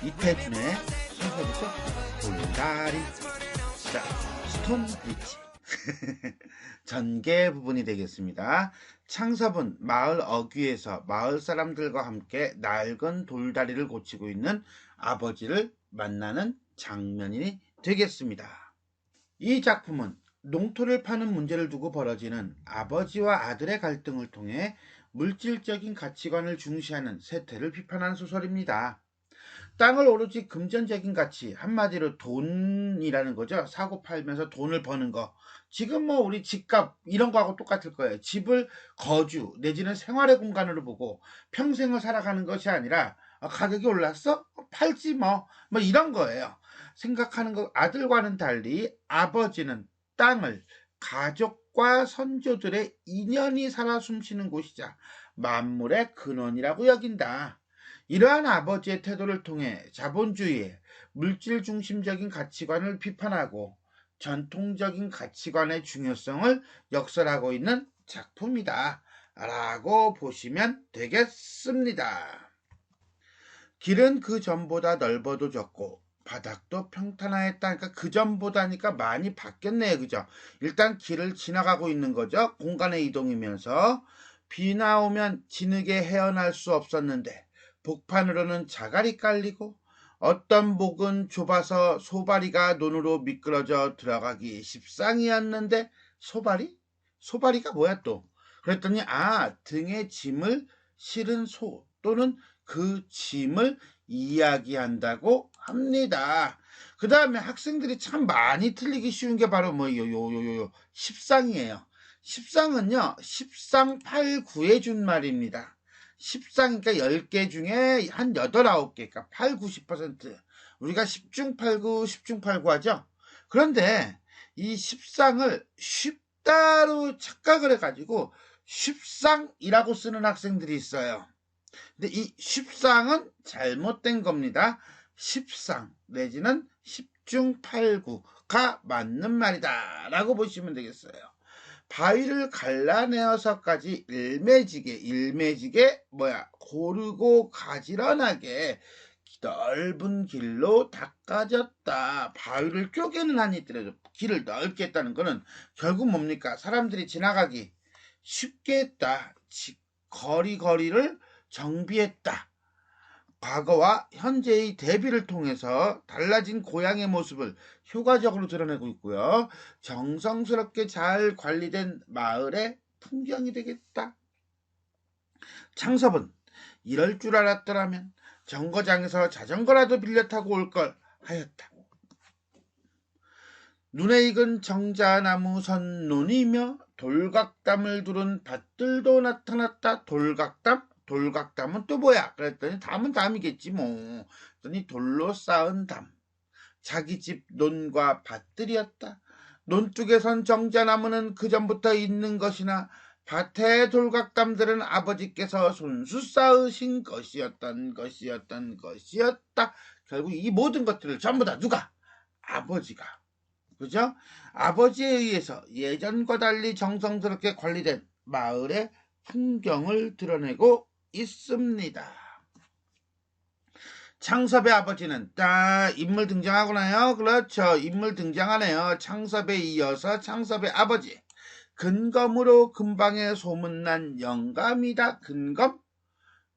이태준의 창섭에서 돌다리. 자, 스톤 브릿지. 전개 부분이 되겠습니다. 창섭은 마을 어귀에서 마을 사람들과 함께 낡은 돌다리를 고치고 있는 아버지를 만나는 장면이 되겠습니다. 이 작품은 농토를 파는 문제를 두고 벌어지는 아버지와 아들의 갈등을 통해 물질적인 가치관을 중시하는 세태를 비판한 소설입니다. 땅을 오로지 금전적인 가치, 한마디로 돈이라는 거죠. 사고 팔면서 돈을 버는 거. 지금 뭐 우리 집값 이런 거하고 똑같을 거예요. 집을 거주 내지는 생활의 공간으로 보고 평생을 살아가는 것이 아니라 가격이 올랐어? 팔지 뭐 이런 거예요. 생각하는 거. 아들과는 달리 아버지는 땅을 가족과 선조들의 인연이 살아 숨쉬는 곳이자 만물의 근원이라고 여긴다. 이러한 아버지의 태도를 통해 자본주의의 물질 중심적인 가치관을 비판하고 전통적인 가치관의 중요성을 역설하고 있는 작품이다 라고 보시면 되겠습니다. 길은 그 전보다 넓어도 졌고 바닥도 평탄화했다. 그러니까 그 전보다니까 많이 바뀌었네요. 그죠? 일단 길을 지나가고 있는 거죠. 공간의 이동이면서. 비나 오면 진흙에 헤어날 수 없었는데 복판으로는 자갈이 깔리고 어떤 목은 좁아서 소바리가 논으로 미끄러져 들어가기 십상이었는데 소바리? 소바리가 뭐야 또? 그랬더니 등에 짐을 실은 소 또는 그 짐을 이야기한다고 합니다. 그 다음에 학생들이 참 많이 틀리기 쉬운 게 바로 요 십상이에요. 십상은요, 십상팔구의 준말입니다. 십상이니까 10개 중에 한 8, 9개, 그러니까 8, 90%. 우리가 10중8구, 10중8구 하죠? 그런데 이 십상을 쉽다로 착각을 해가지고 십상이라고 쓰는 학생들이 있어요. 근데 이 십상은 잘못된 겁니다. 십상 내지는 10중8구가 맞는 말이다 라고 보시면 되겠어요. 바위를 갈라내어서까지 일매지게 고르고 가지런하게 넓은 길로 닦아졌다. 바위를 쪼개는 한이 있더라도 길을 넓게 했다는 거는 결국 뭡니까? 사람들이 지나가기 쉽게 했다. 거리를 정비했다. 과거와 현재의 대비를 통해서 달라진 고향의 모습을 효과적으로 드러내고 있고요. 정성스럽게 잘 관리된 마을의 풍경이 되겠다. 창섭은 이럴 줄 알았더라면 정거장에서 자전거라도 빌려 타고 올 걸 하였다. 눈에 익은 정자나무 선논이며 돌각담을 두른 밭들도 나타났다. 돌각담은 또 뭐야? 그랬더니 담은 담이겠지 뭐. 그랬더니 돌로 쌓은 담. 자기 집 논과 밭들이었다. 논둑에 선 정자나무는 그전부터 있는 것이나 밭의 돌각담들은 아버지께서 손수 쌓으신 것이었다. 결국 이 모든 것들을 전부 다 누가? 아버지가. 그죠? 아버지에 의해서 예전과 달리 정성스럽게 관리된 마을의 풍경을 드러내고 있습니다. 창섭의 아버지는 인물 등장하구나요. 그렇죠. 인물 등장하네요. 창섭에 이어서 창섭의 아버지. 근검으로 근방에 소문난 영감이다. 근검?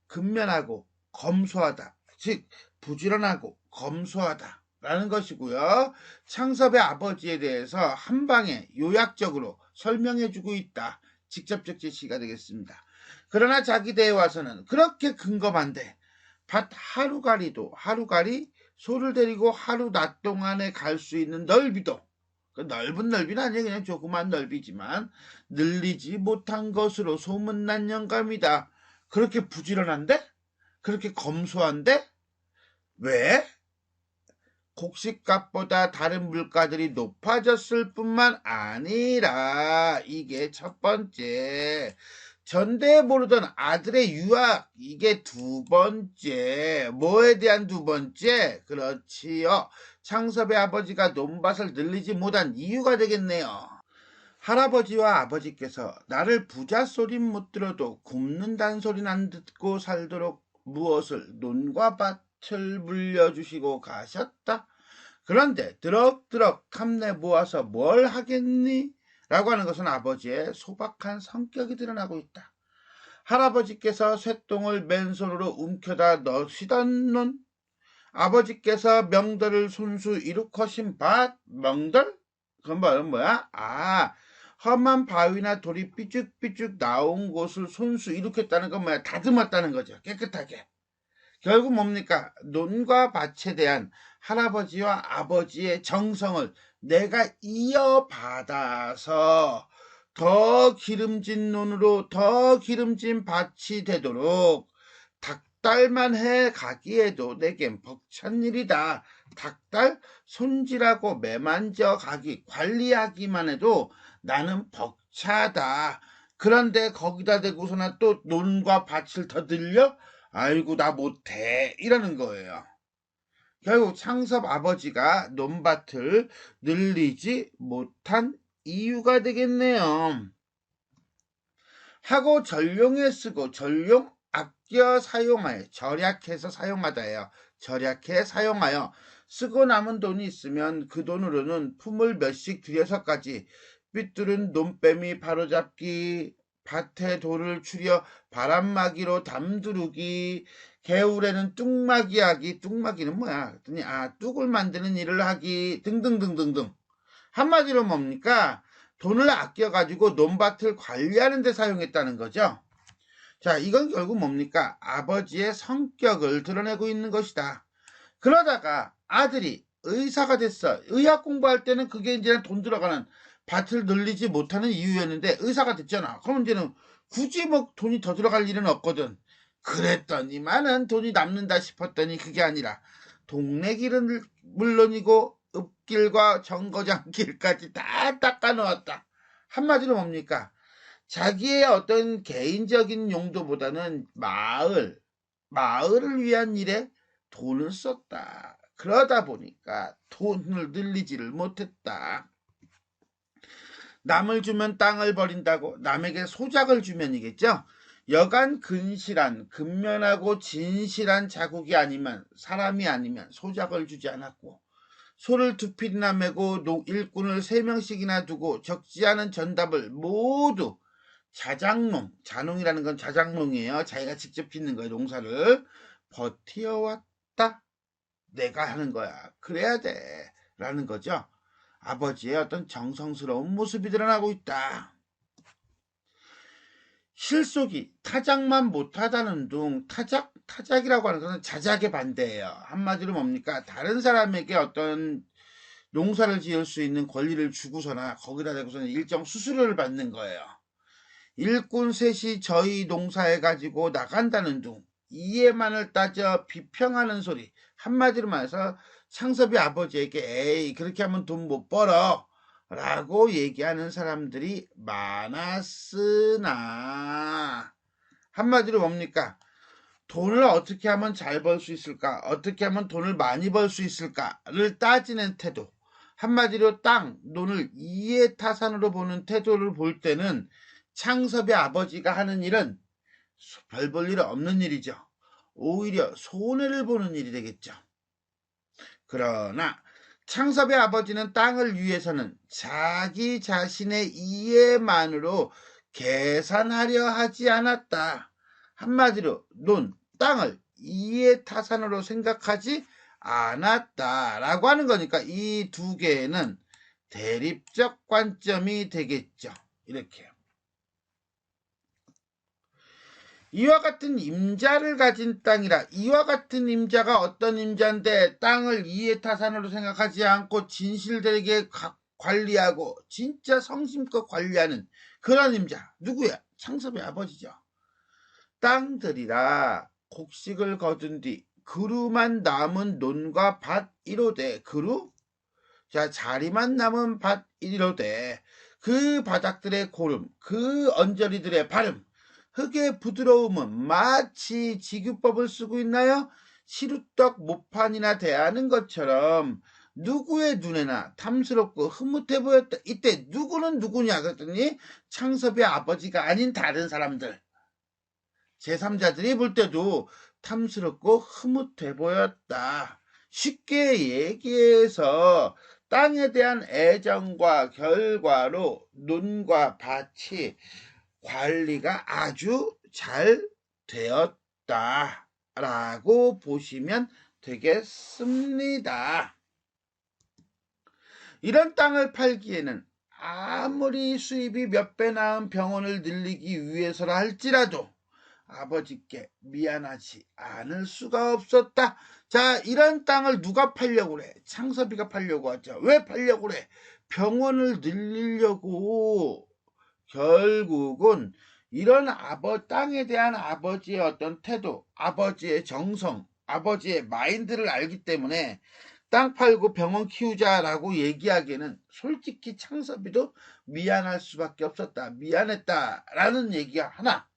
근면하고 검소하다. 즉 부지런하고 검소하다 라는 것이고요. 창섭의 아버지에 대해서 한 방에 요약적으로 설명해주고 있다. 직접적 제시가 되겠습니다. 그러나 자기 대에 와서는 그렇게 근검한데 밭 하루가리 소를 데리고 하루 낮 동안에 갈 수 있는 넓이도, 넓은 넓이는 아니에요. 그냥 조그만 넓이지만 늘리지 못한 것으로 소문난 영감이다. 그렇게 부지런한데? 그렇게 검소한데? 왜? 곡식값보다 다른 물가들이 높아졌을 뿐만 아니라 이게 첫 번째. 전대에 모르던 아들의 유학, 이게 두 번째. 뭐에 대한 두 번째? 그렇지요. 창섭의 아버지가 논밭을 늘리지 못한 이유가 되겠네요. 할아버지와 아버지께서 나를 부자 소린 못 들어도 굶는다는 소리는 안 듣고 살도록 무엇을 논과 밭 밭을 물려주시고 가셨다. 그런데 드럭드럭 함내 모아서 뭘 하겠니? 라고 하는 것은 아버지의 소박한 성격이 드러나고 있다. 할아버지께서 쇠똥을 맨손으로 움켜다 넣으시던 눈, 아버지께서 명덜을 손수 이룩하신 밭, 명덜? 그건 뭐야? 험한 바위나 돌이 삐죽삐죽 나온 곳을 손수 이룩했다는 건 뭐야? 다듬었다는 거죠. 깨끗하게. 결국 뭡니까? 논과 밭에 대한 할아버지와 아버지의 정성을 내가 이어받아서 더 기름진 논으로 더 기름진 밭이 되도록 닭달만 해 가기에도 내겐 벅찬 일이다. 닭달 손질하고 매만져 가기, 관리하기만 해도 나는 벅차다. 그런데 거기다 대고서나 또 논과 밭을 더 늘려? 아이고 나 못해 이러는 거예요. 결국 창섭 아버지가 논밭을 늘리지 못한 이유가 되겠네요. 하고 전룡에 쓰고 전룡 아껴 사용하여 절약해서 사용하다예요. 절약해 사용하여 쓰고 남은 돈이 있으면 그 돈으로는 품을 몇씩 들여서까지 삐뚤은 논뱀이 바로잡기, 밭에 돌을 추려 바람막이로 담두르기, 개울에는 뚝막이 하기, 뚝막이는 뭐야? 그랬더니 뚝을 만드는 일을 하기 등등등등등. 한마디로 뭡니까? 돈을 아껴가지고 논밭을 관리하는 데 사용했다는 거죠. 자, 이건 결국 뭡니까? 아버지의 성격을 드러내고 있는 것이다. 그러다가 아들이 의사가 됐어. 의학 공부할 때는 그게 이제는 돈 들어가는 밭을 늘리지 못하는 이유였는데 의사가 됐잖아. 그럼 이제는 굳이 뭐 돈이 더 들어갈 일은 없거든. 그랬더니만은 돈이 남는다 싶었더니 그게 아니라 동네 길은 물론이고 읍길과 정거장길까지 다 닦아 놓았다. 한마디로 뭡니까? 자기의 어떤 개인적인 용도보다는 마을을 위한 일에 돈을 썼다. 그러다 보니까 돈을 늘리지를 못했다. 남을 주면 땅을 버린다고 남에게 소작을 주면이겠죠. 여간 근실한 근면하고 진실한 자국이 아니면 사람이 아니면 소작을 주지 않았고 소를 두 필이나 메고 일꾼을 3명씩이나 두고 적지 않은 전답을 모두 자작농, 자농이라는 건 자작농이에요. 자기가 직접 짓는 거예요. 농사를 버티어왔다. 내가 하는 거야. 그래야 돼. 라는 거죠. 아버지의 어떤 정성스러운 모습이 드러나고 있다. 실속이 타작만 못하다는 둥, 타작이라고 하는 것은 자작의 반대예요. 한마디로 뭡니까? 다른 사람에게 어떤 농사를 지을 수 있는 권리를 주고서나 거기다 대고서는 일정 수수료를 받는 거예요. 일꾼 셋이 저희 농사에 가지고 나간다는 둥, 이해만을 따져 비평하는 소리. 한마디로 말해서 창섭이 아버지에게 에이 그렇게 하면 돈 못 벌어 라고 얘기하는 사람들이 많았으나 한마디로 뭡니까? 돈을 어떻게 하면 잘 벌 수 있을까? 어떻게 하면 돈을 많이 벌 수 있을까를 따지는 태도. 한마디로 땅, 논을 이해타산으로 보는 태도를 볼 때는 창섭의 아버지가 하는 일은 별 볼 일 없는 일이죠. 오히려 손해를 보는 일이 되겠죠. 그러나 창섭의 아버지는 땅을 위해서는 자기 자신의 이해만으로 계산하려 하지 않았다. 한마디로 논, 땅을 이해타산으로 생각하지 않았다라고 하는 거니까 이 두 개는 대립적 관점이 되겠죠. 이렇게. 이와 같은 임자를 가진 땅이라. 이와 같은 임자가 어떤 임자인데 땅을 이해타산으로 생각하지 않고 진실되게 관리하고 진짜 성심껏 관리하는 그런 임자. 누구야? 창섭의 아버지죠. 땅들이라 곡식을 거둔 뒤 그루만 남은 논과 밭 1호대. 그루? 자, 자리만 남은 밭 1호대. 그 바닥들의 고름, 그 언저리들의 발음, 흙의 부드러움은 마치 지규법을 쓰고 있나요? 시루떡 모판이나 대하는 것처럼 누구의 눈에나 탐스럽고 흐뭇해 보였다. 이때 누구는 누구냐 그랬더니 창섭의 아버지가 아닌 다른 사람들. 제3자들이 볼 때도 탐스럽고 흐뭇해 보였다. 쉽게 얘기해서 땅에 대한 애정과 결과로 논과 밭이 관리가 아주 잘 되었다라고 보시면 되겠습니다. 이런 땅을 팔기에는 아무리 수입이 몇 배 나은 병원을 늘리기 위해서라 할지라도 아버지께 미안하지 않을 수가 없었다. 자, 이런 땅을 누가 팔려고 그래? 창섭이가 팔려고 하죠. 왜 팔려고 그래? 병원을 늘리려고. 결국은 이런 땅에 대한 아버지의 어떤 태도, 아버지의 정성, 아버지의 마인드를 알기 때문에 땅 팔고 병원 키우자라고 얘기하기에는 솔직히 창섭이도 미안할 수밖에 없었다. 미안했다라는 얘기가 하나.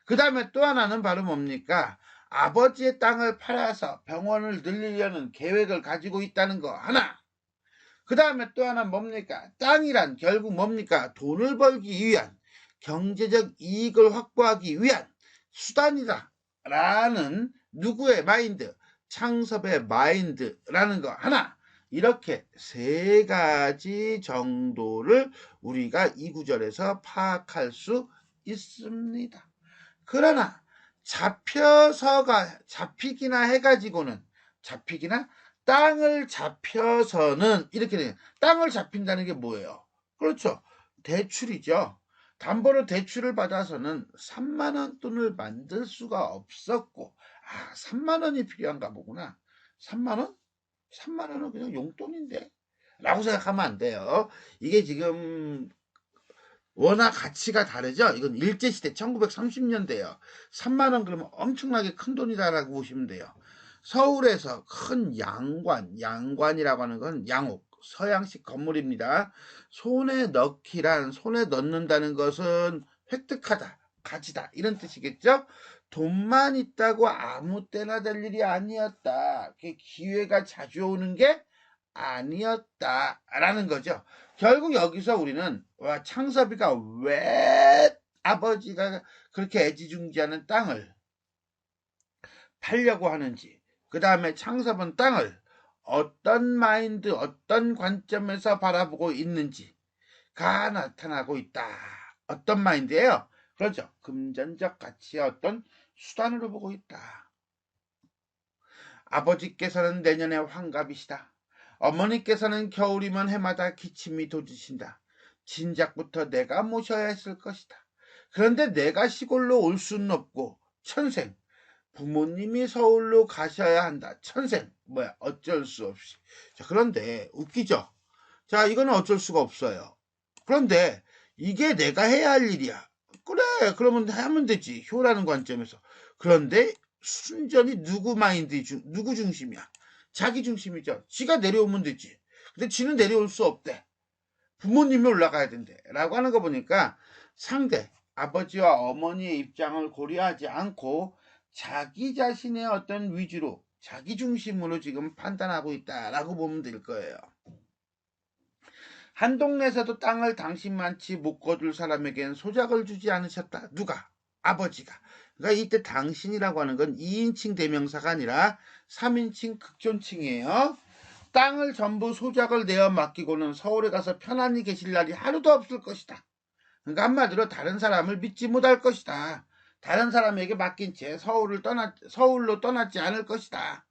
그 다음에 또 하나는 바로 뭡니까? 아버지의 땅을 팔아서 병원을 늘리려는 계획을 가지고 있다는 거 하나. 그 다음에 또 하나 뭡니까? 땅이란 결국 뭡니까? 돈을 벌기 위한, 경제적 이익을 확보하기 위한 수단이다 라는 누구의 마인드? 창섭의 마인드라는 거 하나. 이렇게 세 가지 정도를 우리가 이 구절에서 파악할 수 있습니다. 그러나 잡히기나 해가지고는 땅을 잡혀서는 이렇게 돼요. 땅을 잡힌다는 게 뭐예요? 그렇죠. 대출이죠. 담보로 대출을 받아서는 3만 원 돈을 만들 수가 없었고, 3만 원이 필요한가 보구나. 3만 원? 3만 원은 그냥 용돈인데? 라고 생각하면 안 돼요. 이게 지금 워낙 가치가 다르죠. 이건 일제시대 1930년대요. 3만 원 그러면 엄청나게 큰 돈이다라고 보시면 돼요. 서울에서 큰 양관이라고 하는 건 양옥, 서양식 건물입니다. 손에 넣는다는 것은 획득하다, 가지다 이런 뜻이겠죠. 돈만 있다고 아무 때나 될 일이 아니었다. 기회가 자주 오는 게 아니었다라는 거죠. 결국 여기서 우리는 창섭이가 왜 아버지가 그렇게 애지중지하는 땅을 팔려고 하는지, 그 다음에 창섭은 땅을 어떤 마인드, 어떤 관점에서 바라보고 있는지가 나타나고 있다. 어떤 마인드예요? 그렇죠. 금전적 가치의 어떤 수단으로 보고 있다. 아버지께서는 내년에 환갑이시다. 어머니께서는 겨울이면 해마다 기침이 도지신다. 진작부터 내가 모셔야 했을 것이다. 그런데 내가 시골로 올 수는 없고 천생 부모님이 서울로 가셔야 한다. 천생 어쩔 수 없이. 자, 그런데 웃기죠. 자, 이거는 어쩔 수가 없어요. 그런데 이게 내가 해야 할 일이야. 그래, 그러면 하면 되지. 효라는 관점에서. 그런데 순전히 누구 중심이야? 자기 중심이죠. 지가 내려오면 되지. 근데 지는 내려올 수 없대. 부모님이 올라가야 된대. 라고 하는 거 보니까 상대, 아버지와 어머니의 입장을 고려하지 않고 자기 자신의 어떤 위주로, 자기 중심으로 지금 판단하고 있다라고 보면 될 거예요. 한 동네에서도 땅을 당신만치 못 거둘 사람에겐 소작을 주지 않으셨다. 누가? 아버지가. 그러니까 이때 당신이라고 하는 건 2인칭 대명사가 아니라 3인칭 극존칭이에요. 땅을 전부 소작을 내어 맡기고는 서울에 가서 편안히 계실 날이 하루도 없을 것이다. 그러니까 한마디로 다른 사람을 믿지 못할 것이다. 다른 사람에게 맡긴 채 서울로 떠났지 않을 것이다.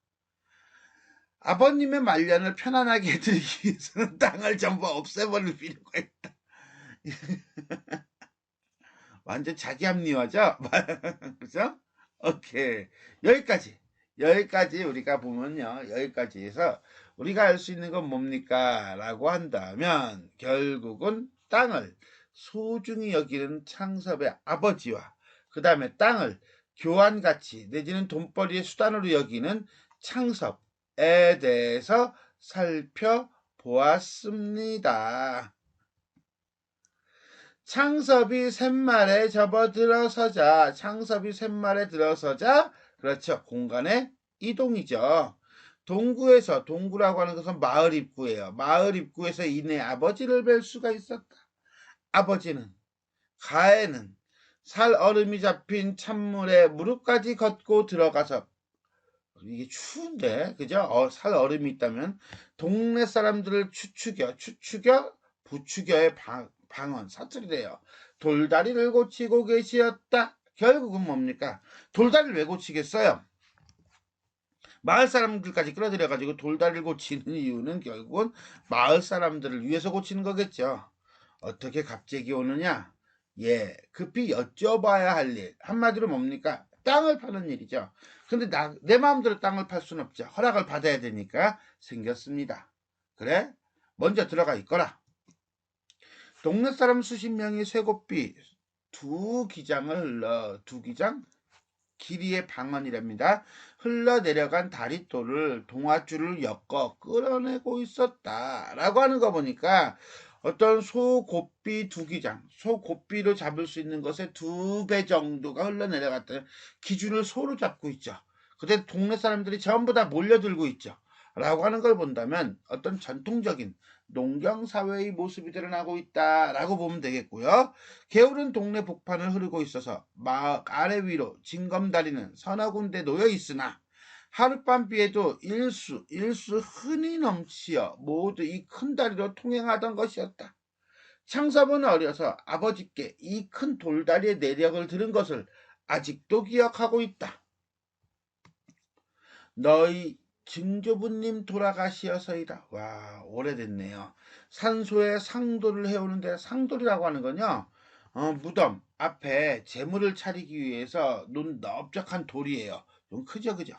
아버님의 말년을 편안하게 해드리기 위해서는 땅을 전부 없애버릴 필요가 있다. 완전 자기 합리화죠? 그죠? 오케이. 여기까지 우리가 보면요. 여기까지 해서 우리가 알 수 있는 건 뭡니까? 라고 한다면 결국은 땅을 소중히 여기는 창섭의 아버지와 그 다음에 땅을 교환가치 내지는 돈벌이의 수단으로 여기는 창섭에 대해서 살펴보았습니다. 창섭이 샘말에 들어서자 그렇죠. 공간의 이동이죠. 동구라고 하는 것은 마을 입구예요. 마을 입구에서 이내 아버지를 뵐 수가 있었다. 아버지는 가에는 살얼음이 잡힌 찬물에 무릎까지 걷고 들어가서 이게 추운데 그죠? 살얼음이 있다면 동네 사람들을 추추겨 부추겨의 방언 사투리래요. 돌다리를 고치고 계시었다. 결국은 뭡니까? 돌다리를 왜 고치겠어요? 마을 사람들까지 끌어들여가지고 돌다리를 고치는 이유는 결국은 마을 사람들을 위해서 고치는 거겠죠. 어떻게 갑자기 오느냐? 예, 급히 여쭤봐야 할 일. 한마디로 뭡니까? 땅을 파는 일이죠. 근데 내 마음대로 땅을 팔 수는 없죠. 허락을 받아야 되니까 생겼습니다. 그래? 먼저 들어가 있거라. 동네 사람 수십 명이 쇠고삐 두 기장 길이의 방언이랍니다. 흘러내려간 다리돌을 동아줄을 엮어 끌어내고 있었다. 라고 하는 거 보니까 어떤 소고삐 두기장, 소고삐로 잡을 수 있는 것의 2배 정도가 흘러내려갔다는 기준을 소로 잡고 있죠. 그때 동네 사람들이 전부 다 몰려들고 있죠. 라고 하는 걸 본다면 어떤 전통적인 농경사회의 모습이 드러나고 있다라고 보면 되겠고요. 게으른 동네 복판을 흐르고 있어서 막 아래 위로 징검다리는 서너 군데 놓여 있으나 하룻밤비에도 일수 흔히 넘치어 모두 이 큰 다리로 통행하던 것이었다. 창섭은 어려서 아버지께 이 큰 돌다리의 내력을 들은 것을 아직도 기억하고 있다. 너희 증조부님 돌아가시어서이다. 와, 오래됐네요. 산소에 상도를 해오는데 상도리라고 하는 건요. 무덤 앞에 재물을 차리기 위해서 놓은 넓적한 돌이에요. 좀 크죠, 그죠?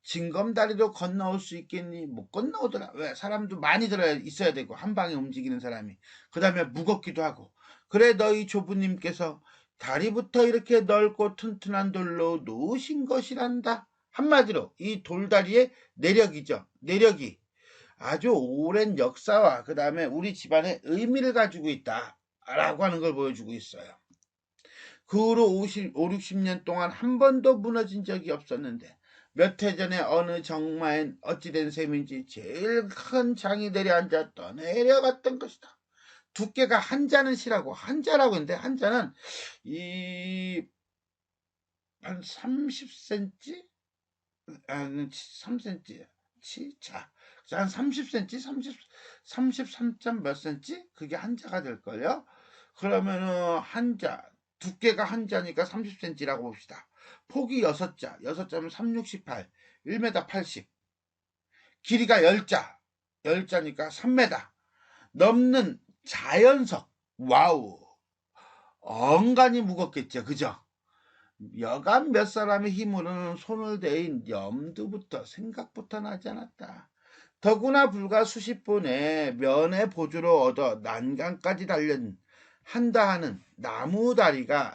징검다리로 건너올 수 있겠니? 못 건너오더라. 왜? 사람도 많이 들어야 있어야 되고 한 방에 움직이는 사람이. 그 다음에 무겁기도 하고. 그래 너희 조부님께서 다리부터 이렇게 넓고 튼튼한 돌로 놓으신 것이란다. 한마디로 이 돌다리의 내력이죠. 내력이 아주 오랜 역사와 그 다음에 우리 집안의 의미를 가지고 있다라고 하는 걸 보여주고 있어요. 그 후로 5, 60년 동안 한 번도 무너진 적이 없었는데 몇 해 전에 어느 정마엔 어찌된 셈인지 제일 큰 장이 내려앉아 떠내려갔던 것이다. 두께가 한자는 시라고 한자라고 했는데 한자는 한 30cm? 3cm 자, 한 30cm, 33점 몇 cm? 그게 한자가 될걸요? 그러면은 한자, 두께가 한자니까 30cm라고 봅시다. 폭이 6자, 6자면 3, 6, 18, 1m 80. 길이가 10자, 10자니까 3m. 넘는 자연석, 와우. 엉간히 무겁겠죠, 그죠? 여간 몇 사람의 힘으로는 손을 대인 염두부터 생각부터 나지 않았다. 더구나 불과 수십 분에 면의 보조로 얻어 난간까지 달린 한다 하는 나무 다리가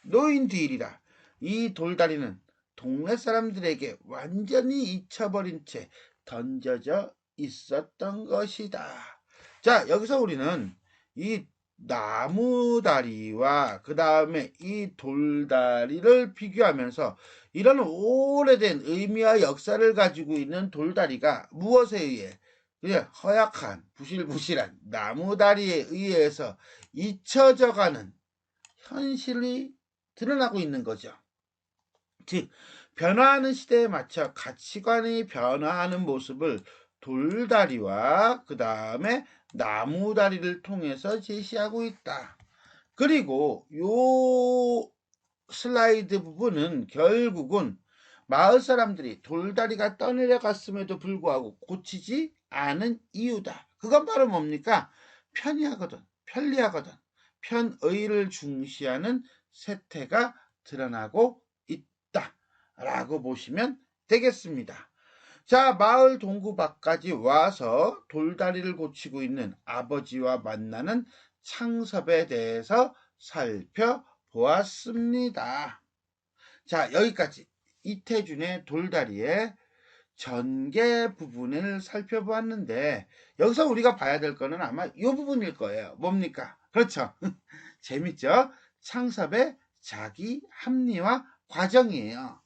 노인 뒤이라. 이 돌다리는 동네 사람들에게 완전히 잊혀버린 채 던져져 있었던 것이다. 자, 여기서 우리는 이 나무다리와 그 다음에 이 돌다리를 비교하면서 이런 오래된 의미와 역사를 가지고 있는 돌다리가 무엇에 의해 그냥 허약한 부실부실한 나무다리에 의해서 잊혀져가는 현실이 드러나고 있는 거죠. 즉 변화하는 시대에 맞춰 가치관이 변화하는 모습을 돌다리와 그 다음에 나무다리를 통해서 제시하고 있다. 그리고 요 슬라이드 부분은 결국은 마을 사람들이 돌다리가 떠내려갔음에도 불구하고 고치지 않은 이유다. 그건 바로 뭡니까? 편리하거든 편의를 중시하는 세태가 드러나고 있다 라고 보시면 되겠습니다. 자, 마을 동구 밖까지 와서 돌다리를 고치고 있는 아버지와 만나는 창섭에 대해서 살펴보았습니다. 자, 여기까지 이태준의 돌다리의 전개 부분을 살펴보았는데 여기서 우리가 봐야 될 거는 아마 이 부분일 거예요. 뭡니까? 그렇죠. 재밌죠? 창섭의 자기 합리화 과정이에요.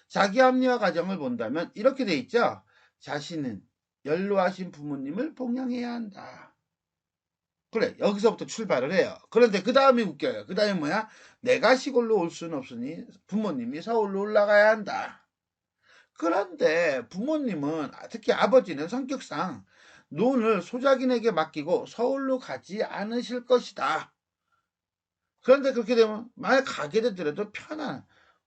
자기 합리화 과정을 본다면 이렇게 돼 있죠. 자신은 연로하신 부모님을 봉양해야 한다. 그래, 여기서부터 출발을 해요. 그런데 그 다음이 웃겨요. 그 다음에 뭐야? 내가 시골로 올 수는 없으니 부모님이 서울로 올라가야 한다. 그런데 부모님은, 특히 아버지는 성격상 논을 소작인에게 맡기고 서울로 가지 않으실 것이다. 그런데 그렇게 되면 만약 가게 되더라도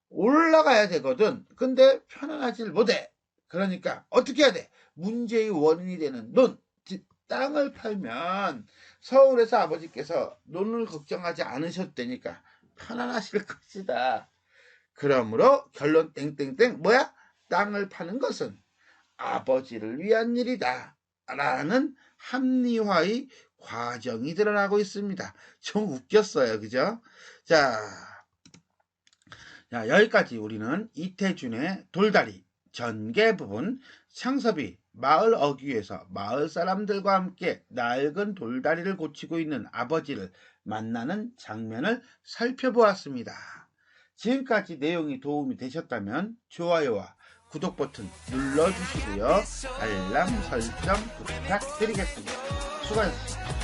올라가야 되거든. 근데 편안하질 못해. 그러니까 어떻게 해야 돼? 문제의 원인이 되는 논, 즉 땅을 팔면 서울에서 아버지께서 논을 걱정하지 않으셔도 되니까 편안하실 것이다. 그러므로 결론 땡땡땡 뭐야? 땅을 파는 것은 아버지를 위한 일이다. 라는 합리화의 과정이 드러나고 있습니다. 좀 웃겼어요. 그죠? 자, 여기까지 우리는 이태준의 돌다리 전개 부분, 창섭이 마을 어귀에서 마을 사람들과 함께 낡은 돌다리를 고치고 있는 아버지를 만나는 장면을 살펴보았습니다. 지금까지 내용이 도움이 되셨다면 좋아요와 구독 버튼 눌러주시고요. 알람 설정 부탁드리겠습니다. 수고하셨습니다.